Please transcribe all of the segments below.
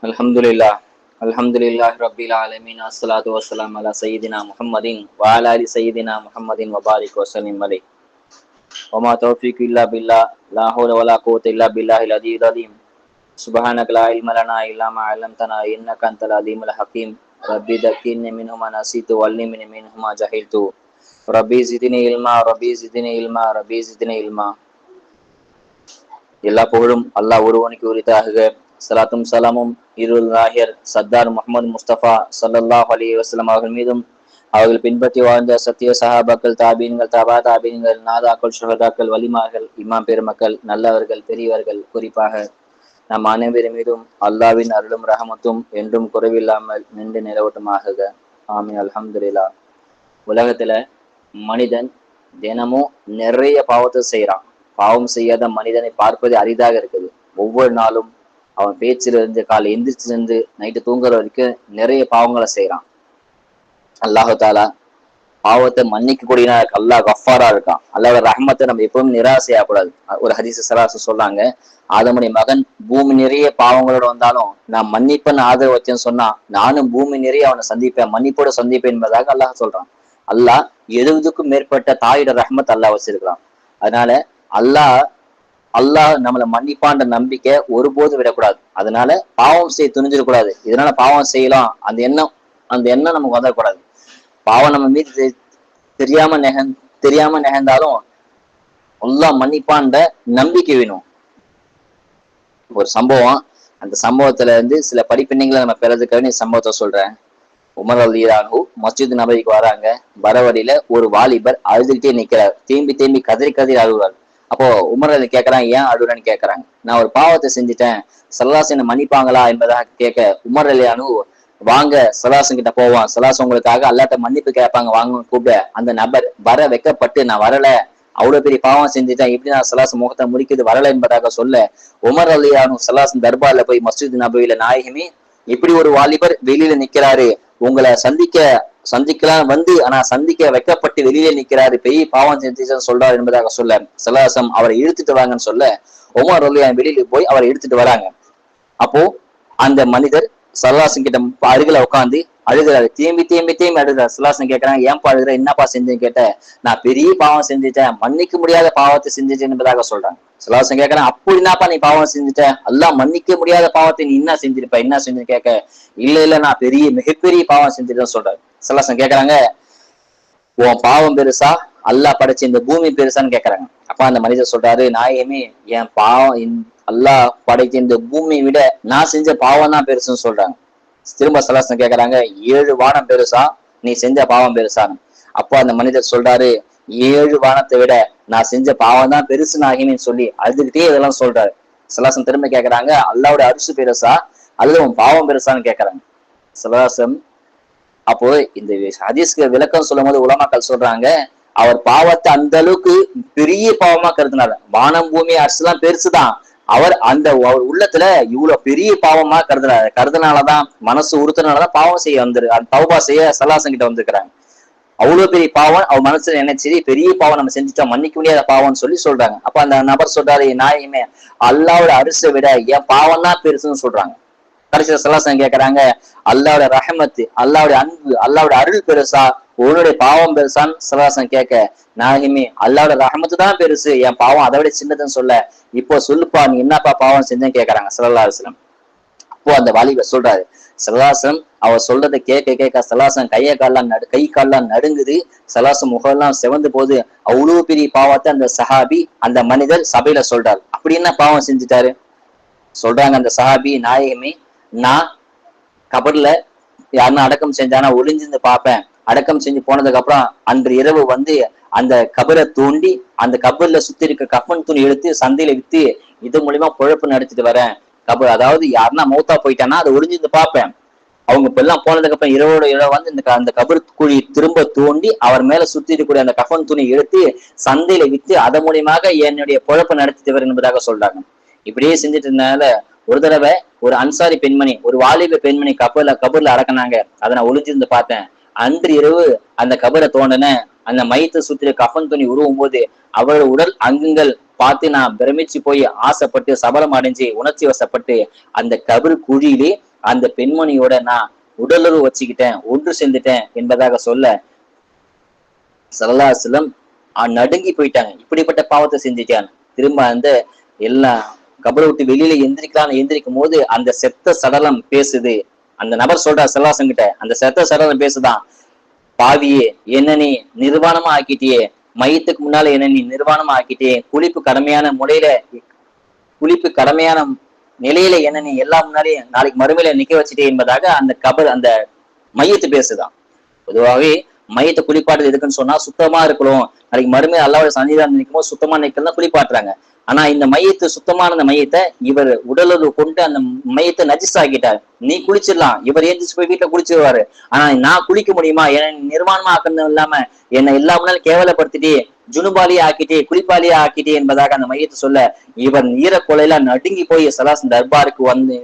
Alhamdulillah. Alhamdulillah Rabbil Alamin. Assalatu wassalam ala Sayyidina Muhammadin wa ala ali Sayyidina Muhammadin wa barik wa sallim alayhi. Wa ma tawfiq illa billah. La hawla wa la quwwata illa billahil aliyyil azim. Subhanaka la ilma lana illa ma 'allamtana innaka antal alimul hakim. Rabbi dhakkirni minhu ma nasitu wa 'allimni minhu ma jahiltu. Rabbi zidni ilma, Rabbi zidni ilma, Rabbi zidni ilma. எல்லா புகழும் அல்லாஹ் ஒருவனுக்கு உரித்தாக. சலாத்தும் சலாமும் இருள் நாயர் சர்தார் முகமது முஸ்தபா ஸல்லல்லாஹு அலைஹி வஸல்லம் அவர்கள் மீதும் அவர்கள் பின்பற்றி வாழ்ந்த சத்திய சஹாபாக்கள், தாபீன்கள், தபா தாபீன்கள், நாதாக்கள், ஷுஹதாக்கள், வலிமார்கள், இமாம் பெருமக்கள், நல்லவர்கள், பெரியவர்கள், குறிப்பாக நம் அனைவரின் மீதும் அல்லாவின் அருளும் ரஹமத்தும் என்றும் குறைவில்லாமல் நின்று நிலவட்டுமாக. ஆமீன். அல்ஹம்துலில்லாஹ். உலகத்துல மனிதன் தினமும் நிறைய பாவத்தை செய்யறான். பாவம் செய்யாத மனிதனை பார்ப்பது அரிதாக இருக்குது. ஒவ்வொரு நாளும் அவன் பேச்சுல இருந்து காலை எந்திரிச்சுல இருந்து நைட்டு தூங்குற வரைக்கும் நிறைய பாவங்களை செய்யறான். அல்லாஹு தாலா பாவத்தை மன்னிக்க கூடிய அல்லாஹ் கஃபாரா இருக்கான். அல்லாஹ் ரஹ்மத்தை நம்ம எப்பவும் நிராசையாகக்கூடாது. ஒரு ஹதீஸ் சலாசு சொல்றாங்க, ஆதமுடைய மகன் பூமி நிறைய பாவங்களோட வந்தாலும் நான் மன்னிப்பேன்னு ஆதரவு வச்சேன்னு சொன்னா நானும் பூமி நிறைய அவனை சந்திப்பேன், மன்னிப்போட சந்திப்பேன் என்பதாக அல்லாஹ் சொல்றான். அல்லாஹ் 70க்கும் மேற்பட்ட தாயோட ரஹ்மத் அல்லாஹ் வச்சிருக்கிறான். அதனால அல்லாஹ் நம்மளை மன்னிப்பான்ற நம்பிக்கை ஒருபோது விடக்கூடாது. அதனால பாவம் செய்ய துணிஞ்சிடக்கூடாது. இதனால பாவம் செய்யலாம் அந்த எண்ணம் நமக்கு வந்துடக்கூடாது. பாவம் நம்ம மீது தெரியாம நெகழ்ந்தாலும் அல்லாஹ் மன்னிப்பான்ற நம்பிக்கை வேணும். ஒரு சம்பவம், அந்த சம்பவத்துல இருந்து சில படிப்பினைகளை நம்ம பெறதுக்காக சம்பவத்தை சொல்றேன். உமர் ரலியல்லாஹு மஸ்ஜித் நபவிக்கு வராங்க. வரவழியில ஒரு வாலிபர் அழுதுகிட்டே நிக்கிறார். தேம்பி கதறி அழுகுறாரு. அப்போ உமர் அலி கேட்கறாங்க, ஏன் அழுகுறன்னு கேட்கறாங்க. நான் ஒரு பாவத்தை செஞ்சுட்டேன், ஸல்லல்லாஹு என்ன மன்னிப்பாங்களா என்பதாக கேட்க உமர் ரலியல்லாஹு வாங்க ஸல்லல்லாஹு கிட்ட போவான், ஸல்லல்லாஹு உங்களுக்காக அல்லாஹ்ட்ட மன்னிப்பு கேட்பாங்க, வாங்க கூப்பிட. அந்த நபர் வர வெக்கப்பட்டு நான் வரல, அவ்வளவு பெரிய பாவம் செஞ்சுட்டேன், இப்படி நான் ஸல்லல்லாஹு முகத்தை முடிக்குது வரல என்பதாக சொல்ல உமர் ரலியல்லாஹு ஸல்லல்லாஹு தர்பார்ல போய் மஸ்ஜித் நபவியில, நாயகமே இப்படி ஒரு வாலிபர் வெளியில நிக்கிறாரு, உங்களை சந்திக்கலாம் வந்து ஆனா சந்திக்க வைக்கப்பட்டு வெளியிலே நிக்கிறாரு, பெரிய பாவம் செஞ்சுன்னு சொல்றாரு என்பதாக சொல்ல ஸல்லல்லாஹு அவரை இழுத்துட்டு வாங்கன்னு சொல்ல உமர் ரலியல்லாஹு வெளியில போய் அவரை இழுத்துட்டு வராங்க. அப்போ அந்த மனிதர் ஸல்லல்லாஹு கிட்ட அருகில உட்காந்து அழுகிறாரு. தேம்பி அழுகிறார். ஸல்லல்லாஹு கேட்கறாங்க, ஏன்பா அழுகிற, என்னப்பா செஞ்சேன்னு கேட்ட, நான் பெரிய பாவம் செஞ்சுட்டேன், மன்னிக்க முடியாத பாவத்தை செஞ்சுட்டேன் என்பதாக சொல்றாங்க. ஸல்லல்லாஹு கேட்கறான், அப்படி என்னப்பா நீ பாவம் செஞ்சுட்ட, அல்லாஹ் மன்னிக்க முடியாத பாவத்தை நீ என்ன செஞ்சுன்னு கேட்க, இல்ல நான் மிகப்பெரிய பாவம் செஞ்சுட்டேன்னு சொல்றாரு. ஸல்லல்லாஹு கேட்கறாங்க, உன் பாவம் பெருசா அல்லாஹ் படைச்ச இந்த பூமி பெருசான்னு கேட்கறாங்க. அப்ப அந்த மனிதர் சொல்றாரு, நாயகமே என் பாவம் அல்லாஹ் படைச்ச இந்த பூமியை விட நான் செஞ்ச பாவம் தான் பெருசுன்னு சொல்றாங்க. திரும்ப ஸல்லல்லாஹு கேட்கறாங்க, 7 வானம் பெருசா நீ செஞ்ச பாவம் பெருசான்னு. அப்போ அந்த மனிதர் சொல்றாரு, 7 வானத்தை விட நான் செஞ்ச பாவம் தான் பெருசு நாயகமேன்னு சொல்லி அழுதுகிட்டே இதெல்லாம் சொல்றாரு. ஸல்லல்லாஹு திரும்ப கேட்கறாங்க, அல்லாஹ்வோட அரிசி பெருசா அல்லது உன் பாவம் பெருசான்னு கேட்கறாங்க. ஸல்லல்லாஹு அப்போ இந்த ஹதீஸ்க்கு விளக்கம் சொல்லும் போது உலமாக்கள் சொல்றாங்க, அவர் பாவத்தை அந்த அளவுக்கு பெரிய பாவமா கருதுனாரு. வானம் பூமி அரசுலாம் பெருசுதான், அவர் உள்ளத்துல இவ்வளவு பெரிய பாவமா கருதுனாலதான், மனசு உறுத்தினாலதான் பாவம் செய்ய தௌபா செய்ய ஸல்லல்லாஹு கிட்ட வந்திருக்கிறாங்க. அவ்வளவு பெரிய பாவம் அவர் மனசுல நினைச்சு, பெரிய பாவம் நம்ம செஞ்சுட்டோம், மன்னிக்க முடியாத பாவம்னு சொல்றாங்க. அப்ப அந்த நபர் சொல்றாரு, நாயகமே அல்லாஹ்வோட அரிசை விட என் பாவம் தான் பெருசுன்னு சொல்றாங்க. கடைசியில ஸல்லல்லாஹு கேட்கறாங்க, அல்லாஹ்வோட ரஹமத்து, அல்லாஹ்வோட அன்பு, அல்லாஹ்வோட அருள் பெருசா உன்னுடைய பாவம் பெருசான்னு ஸல்லல்லாஹு கேட்க, நாயகமே அல்லாஹ்வோட ரஹமத்து தான் பெருசு, என் பாவம் அதை விட சின்னதுன்னு சொல்ல, இப்போ சொல்லுப்பா நீ என்னப்பா பாவம் செஞ்சேன்னு கேட்கறாங்க ஸல்லல்லாஹு அலைஹி வஸல்லம். அப்போ அந்த வாலிபர் சொல்றாரு, ஸல்லல்லாஹு அவர் சொல்றதை கேட்க ஸல்லல்லாஹு கை கால்லாம் நடுங்குது. ஸல்லல்லாஹு முகம்லாம் செவந்து போது. அவ்வளவு பெரிய பாவத்தை அந்த சஹாபி, அந்த மனிதர் சபையில சொல்றாரு. அப்படி என்ன பாவம் செஞ்சுட்டாரு சொல்றாங்க அந்த சஹாபி, நாயகமே நான் கபர்ல யாருன்னா அடக்கம் செஞ்சானா ஒளிஞ்சிருந்து பார்ப்பேன், அடக்கம் செஞ்சு போனதுக்கு அப்புறம் அன்று இரவு வந்து அந்த கபரை தோண்டி அந்த கபர்ல சுத்தி இருக்க கஃபன் துணி எடுத்து சந்தையில வித்து இது மூலியமா பொழப்பு நடத்திட்டு வரேன். கபர் அதாவது யாருன்னா மௌத்தா போயிட்டானா அதை ஒளிஞ்சிருந்து பார்ப்பேன், அவங்க இப்ப எல்லாம் போனதுக்கு அப்புறம் இரவோட இரவு வந்து அந்த கபர் குழி திரும்ப தோண்டி அவர் மேல சுத்தி இருக்கக்கூடிய அந்த கஃபன் துணி எடுத்து சந்தையில வித்து அதன் மூலியமாக என்னுடைய பொழப்பு நடத்திட்டு வரேன் என்பதாக சொல்றாங்க. இப்படியே செஞ்சுட்டு இருந்தனால ஒரு தடவை ஒரு அன்சாரி பெண்மணி, ஒரு வாலிப பெண்மணி கபர்ல அடக்கினாங்க. அதை நான் ஒளிஞ்சிருந்து பார்த்தேன். அன்று இரவு அந்த கபரை தோண்டின அந்த மையத்தை சுத்திர கஃபன் துணி உருவும் போது அவரோட உடல் அங்கங்கள் பார்த்து நான் பிரமிச்சு போய் ஆசைப்பட்டு சபலம் அடைஞ்சு உணர்ச்சி வசப்பட்டு அந்த கபர் குழியிலே அந்த பெண்மணியோட நான் உடலுறவு வச்சுக்கிட்டேன், ஒன்று சேர்ந்துட்டேன் என்பதாக சொல்ல ஸல்லல்லாஹு அலைஹி வஸல்லம் நடுங்கி போயிட்டாங்க. இப்படிப்பட்ட பாவத்தை செஞ்சுட்டான். திரும்ப அந்த எல்லாம் கபரை விட்டு வெளியில எந்திரிக்கலாம்னு எந்திரிக்கும் போது அந்த செத்த சடலம் பேசுது. அந்த நபர் சொல்றார் ஸல்லல்லாஹு அலைஹி வஸல்லம் கிட்ட, அந்த செத்த சடலம் பேசுதான், பாவியே என்ன நீ நிர்வாணமா ஆக்கிட்டியே, மையத்துக்கு முன்னால என்ன நீ நிர்வாணமா ஆக்கிட்டியே, குளிப்பு கடமையான நிலையில என்ன நீ எல்லா முன்னாடியும் நாளைக்கு மறுமையில நிக்க வச்சுட்டே என்பதாக அந்த கபர் அந்த மையத்து பேசுதான். பொதுவாகவே மையத்தை குளிப்பாட்டு எதுக்குன்னு சொன்னா சுத்தமா இருக்கணும், நாளைக்கு மறுமையில அல்லாஹ்வுடைய சன்னிதானம் நிற்கும் போது சுத்தமா நிக்கலாம் குளிப்பாட்டுறாங்க. ஆனா இந்த மையத்து சுத்தமான அந்த மையத்தை இவர் உடலுறவு கொண்டு அந்த மையத்தை நஜிஸ் ஆக்கிட்டார். நீ குளிச்சிடலாம், இவர் எந்திரிச்சு போய் வீட்டுல குளிச்சிருவாரு. ஆனா நான் குளிக்க முடியுமா, என்ன நிர்வாணமா ஆக்கணும் இல்லாம என்னை எல்லா முன்னாலும் கேவலப்படுத்திட்டே, ஜுனுபாலியா ஆக்கிட்டே, குளிப்பாலியா ஆக்கிட்டே என்பதாக அந்த மையத்தை சொல்ல இவர் ஈரக்கொலையில நடுங்கி போய் சலாசன் தர்பாருக்கு வந்து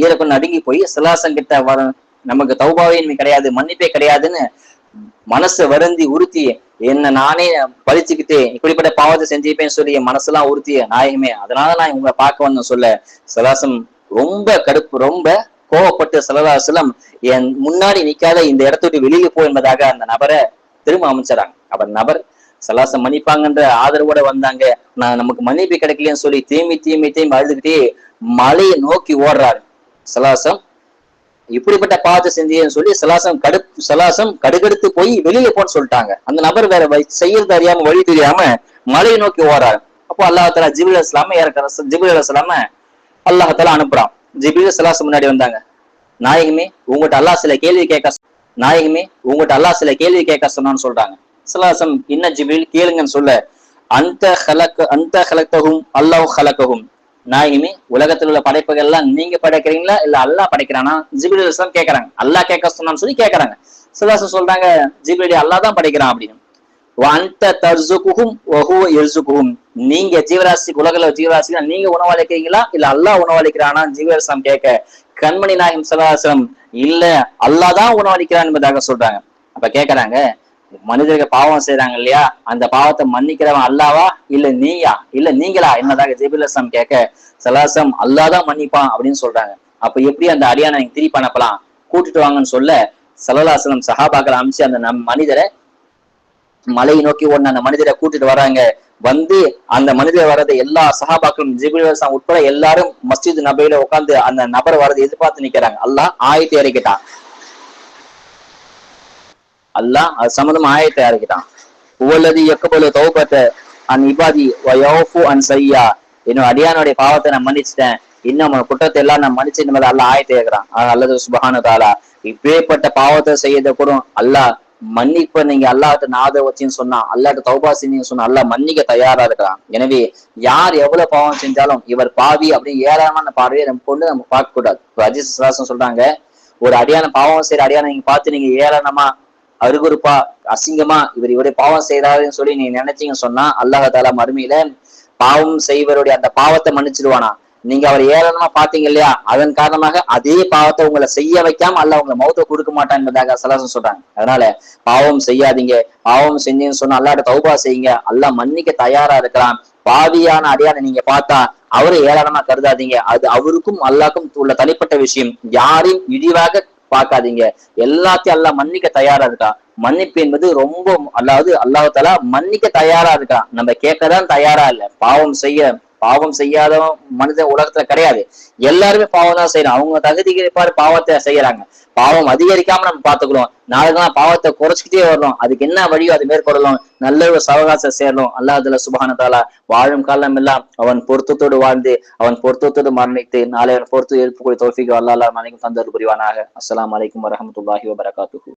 ஈரக்கொலை நடுங்கி போய் சலாசன் கிட்ட வர, நமக்கு தௌபாவே கிடையாது, மன்னிப்பே கிடையாதுன்னு மனசை வருந்தி உறுத்தி என்ன நானே பழிச்சுக்கிட்டு இப்படிப்பட்ட பாவத்தை செஞ்சுப்பேன்னு சொல்லி என் மனசெல்லாம் உறுத்திய நாயகமே, அதனால நான் உங்களை பார்க்க வந்தேன் சொல்ல சலாசம் ரொம்ப கடுப்பு, ரொம்ப கோவப்பட்டு ஸல்லல்லாஹு அலைஹி வஸல்லம் என் முன்னாடி நிக்காத, இந்த இடத்த விட்டு வெளியில போ என்பதாக அந்த நபரை திரும்ப அமைச்சறாங்க. அவர் நபர் சலாசம் மன்னிப்பாங்கன்ற ஆதரவோட வந்தாங்க. நான் நமக்கு மன்னிப்பு கிடைக்கலன்னு சொல்லி தேம்பி அழுதுகிட்டே மலையை நோக்கி ஓடுறாரு. சலாசம் இப்படிப்பட்ட பாவத்தை செஞ்சேன்னு சொல்லி சலாசம் கடுகடுத்து போய் வெளியில போன்னு சொல்லிட்டாங்க. அந்த நபர் வேற செய்யறது அறியாம வழி தெரியாம மலையை நோக்கி ஓடுறாரு. அப்போ அல்லாஹ் தஆலா ஜிப்ரீல் அலைஹிஸ்ஸலாம் அல்லாஹ் தஆலா அனுப்புறான். ஜிப்ரீல் சலாசம் முன்னாடி வந்தாங்க. நாயகமே உங்ககிட்ட அல்லாஹ் சில கேள்வி கேட்க சொன்னான்னு சொல்றாங்க. சலாசம் என்ன ஜிப்ரீல் கேளுங்கன்னு சொல்ல, அந்த ஹலக்தஹும் அல்லாஹ் ஹலக்கஹும், நாயகமே உலகத்தில் உள்ள படைப்புகள் எல்லாம் நீங்க படைக்கிறீங்களா இல்ல அல்லாஹ் படைக்கிறானா? ஜிப்ரீல் அலைஹிஸ்ஸலாம் கேட்கறாங்க. அல்லாஹ் கேட்க சொன்னான்னு சொல்லி கேட்கறாங்க. சலாசம் சொல்றாங்க ஜிப்ரீல் அல்லாஹ் தான் படைக்கிறான் அப்படின்னு. நீங்க ஜீவராசி உலகில ஜீவராசி நீங்க உணவளிக்கிறீங்களா இல்ல அல்லாஹ் உணவளிக்கிறானா? ஜிப்ரீல் அலைஹிஸ்ஸலாம் கேட்க கண்மணி நாயகம் ஸல்லல்லாஹு அலைஹி வஸல்லம் இல்ல அல்லாஹ் தான் உணவளிக்கிறான் என்பதாக சொல்றாங்க. அப்ப கேட்கறாங்க, மனிதர்கள் பாவம் செய்யறாங்க இல்லையா, அந்த பாவத்தை மன்னிக்கிறவன் அல்லாவா இல்ல நீங்களா என்னதாக ஜிப்ரீல் அலைஹிஸ்ஸலாம் கேட்க ஸல்லல்லாஹு அல்லாஹ் தான் மன்னிப்பான் அப்படின்னு சொல்றாங்க. அப்ப எப்படி அந்த அடியானை நீங்க திருப்பி அனுப்பலாம், கூட்டிட்டு வாங்கன்னு சொல்ல ஸல்லல்லாஹு அலைஹி வஸல்லம் சஹாபாக்களை அமைச்சு அந்த மனிதரை மலையை நோக்கி ஓடின அந்த மனிதரை கூட்டிட்டு வராங்க. வந்து அந்த மனிதர் வர்றது எல்லா சஹாபாக்களும் ஜிப்ரீல் அலைஹிஸ்ஸலாம் உட்பட எல்லாரும் மஸ்ஜித் நபவியில உட்கார்ந்து அந்த நபர் வரதை எதிர்பார்த்து நிக்கிறாங்க. அல்லாஹ் ஆயத்தை இறக்கிட்டான். அல்லாஹ் அது சம்பந்தமா ஆயத்தை இறக்கிட்டான். உவல்லதி யக்பலு தௌபத அன் இபாதி வ யஃபு அன் ஸய்யா, என்னோட அடியானுடைய பாவத்தை நான் மன்னிச்சிட்டேன், இன்னும் குற்றத்தை எல்லாம் நான் மன்னிச்சு என்பதை அல்லாஹ் ஆயத்தை இறக்குறான். அல்லாஹ் சுப்ஹானஹு வ தஆலா இப்பேற்பட்ட பாவத்தை செய்யறத கூட அல்லாஹ் மன்னிப்ப நீங்க அல்லாஹ்ட்ட நாத வச்சுன்னு சொன்னா, அல்லாஹ்ட்ட தௌபா செஞ்சீங்கன்னு சொன்னா அல்லாஹ் மன்னிக்க தயாரா இருக்கிறான். எனவே யார் எவ்வளவு பாவம் செஞ்சாலும் இவர் பாவி அப்படின்னு ஏராளமான பார்வையை நம்ம கொண்டு நம்ம பார்க்க கூடாது. ஹதீஸ் ஸல்லல்லாஹு சொல்றாங்க, ஒரு அடியான பாவம் செய்யற அடியான நீங்க பார்த்து நீங்க ஏளனமா அருகுறுப்பா அசிங்கமா இவருடைய பாவம் செய்யறாருன்னு சொல்லி நீங்க நினைச்சீங்கன்னு சொன்னா அல்லாஹ் தஆலா மறுமையில பாவம் செய்வருடைய அந்த பாவத்தை மன்னிச்சிடுவானா. நீங்க அவர் ஏளனமா பாத்தீங்க இல்லையா, அதன் காரணமாக அதே பாவத்தை உங்களை செய்ய வைக்காம அல்லாஹ் உங்களை மௌத்தை கொடுக்க மாட்டான் என்பதாக ஸல்லல்லாஹு சொல்றாங்க. அதனால பாவம் செய்யாதீங்க, பாவம் செஞ்சீங்கன்னு சொன்னா அல்லாஹ்ட்ட தௌபா செய்யுங்க, அல்லாஹ் மன்னிக்க தயாரா இருக்கலாம். பாவியான அடியான நீங்க பார்த்தா அவரை ஏளனமா கருதாதீங்க, அது அவருக்கும் அல்லாஹ்க்கும் உள்ள தனிப்பட்ட விஷயம். யாரையும் இழிவாக பார்க்காதீங்க, எல்லாத்தையும் அல்லாஹ் மன்னிக்க தயாரா இருக்கா. மன்னிப்பு என்பது ரொம்ப அல்லாஹ் தஆலா மன்னிக்க தயாரா இருக்கா. நம்ம கேட்கதான் தயாரா இல்ல. பாவம் செய்யாதவன் மனிதன் உலகத்துல கிடையாது. எல்லாருமே பாவம் தான் செய்யறாங்க. அவங்க தகுதிக்கு பாரு பாவத்தை செய்யறாங்க. பாவம் அதிகரிக்காம நம்ம பாத்துக்கிறோம். நாளைக்கு பாவத்தை குறைச்சிக்கிட்டே வரணும். அதுக்கு என்ன வழியோ அது மேற்கொள்ளணும். நல்ல ஒரு சவகாசம் சேரணும். அல்லாஹ் சுப்ஹானஹு வ தஆலா வாழும் காலம் எல்லாம் அவன் பொருத்தத்தோடு வாழ்ந்து அவன் பொருத்தத்தோடு மரணித்து நாளை அவன் பொறுத்து எழுப்பக்கூடிய தௌஃபீக் அல்லாஹ் அனைக்கும் தந்தருள் புரிவானாக. அஸ்ஸலாமு அலைக்கும் வரஹ்மத்துல்லாஹி வபரகாத்துஹு.